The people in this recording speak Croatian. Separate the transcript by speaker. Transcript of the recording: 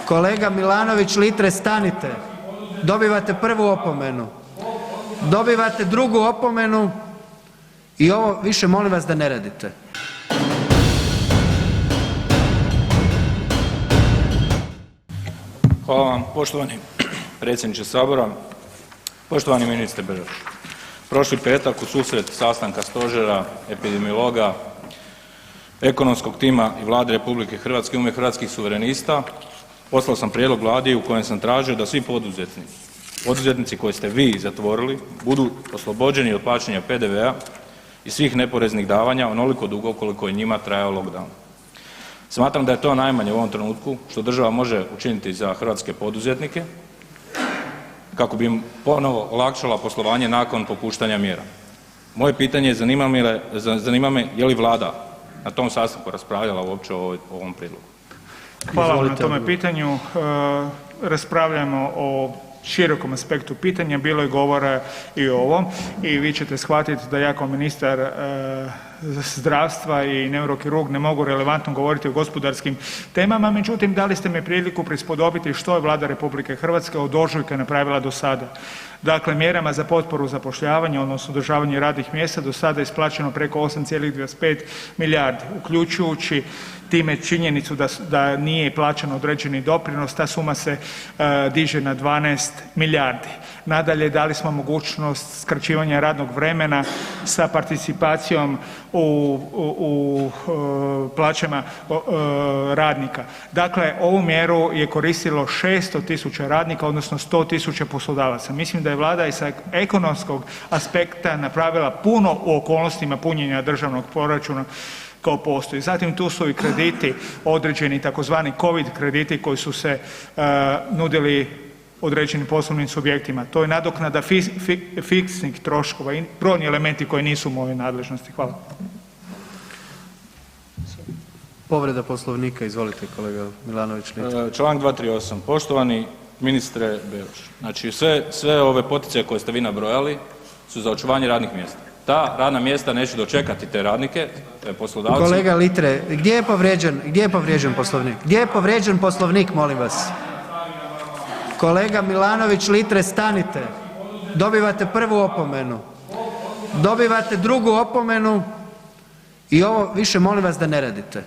Speaker 1: Kolega Milanović Litre, stanite. Dobivate prvu opomenu. Dobivate drugu opomenu i ovo više molim vas da ne radite.
Speaker 2: Hvala vam poštovani predsjedniče Sabora. Poštovani ministre Beroš, prošli petak u susret sastanka stožera, epidemiologa, ekonomskog tima i Vlade RH u ime Hrvatskih suverenista poslao sam prijedlog Vladi u kojem sam tražio da svi poduzetnici koje ste vi zatvorili budu oslobođeni od plaćanja PDV-a i svih neporeznih davanja onoliko dugo koliko je njima trajao lockdown. Smatram da je to najmanje u ovom trenutku što država može učiniti za hrvatske poduzetnike kako bi im ponovo olakšala poslovanje nakon popuštanja mjera. Moje pitanje zanima me je li Vlada na tom sastanku raspravljala uopće o ovom prijedlogu?
Speaker 3: Hvala vam na tome pitanju. Raspravljamo o širokom aspektu pitanja, bilo je govora i o ovom i vi ćete shvatiti da ja kao ministar zdravstva i neurokirurg ne mogu relevantno govoriti o gospodarskim temama, međutim dali ste mi priliku prispodobiti što je Vlada RH od ožujka napravila do sada. Dakle, mjerama za potporu zapošljavanja odnosno održavanje radnih mjesta do sada je isplaćeno preko 8,25 milijardi, uključujući time činjenicu da nije plaćen određeni doprinos, ta suma se diže na 12 milijardi. Nadalje, dali smo mogućnost skraćivanja radnog vremena sa participacijom u plaćama radnika. Dakle, ovu mjeru je koristilo 600.000 radnika odnosno 100.000 poslodavaca. Mislim da je Vlada i sa ekonomskog aspekta napravila puno u okolnostima punjenja državnog proračuna kao postoji. Zatim tu su i krediti, određeni tzv. COVID krediti koji su se nudili određenim poslovnim subjektima. To je nadoknada fiksnih troškova i brojni elementi koji nisu u mojoj nadležnosti. Hvala.
Speaker 1: Povreda Poslovnika, izvolite kolega Milanović Litre.
Speaker 2: Članak 238. Poštovani ministre Beroš, znači sve ove poticaje koje ste vi nabrojali su za očuvanje radnih mjesta. Ta radna mjesta neće dočekati te radnike, te poslodavci.
Speaker 1: Kolega Litre, gdje je povrijeđen Poslovnik? Gdje je povrijeđen Poslovnik, molim vas? Kolega Milanović Litre, stanite. Dobivate prvu opomenu. Dobivate drugu opomenu i ovo više molim vas da ne radite.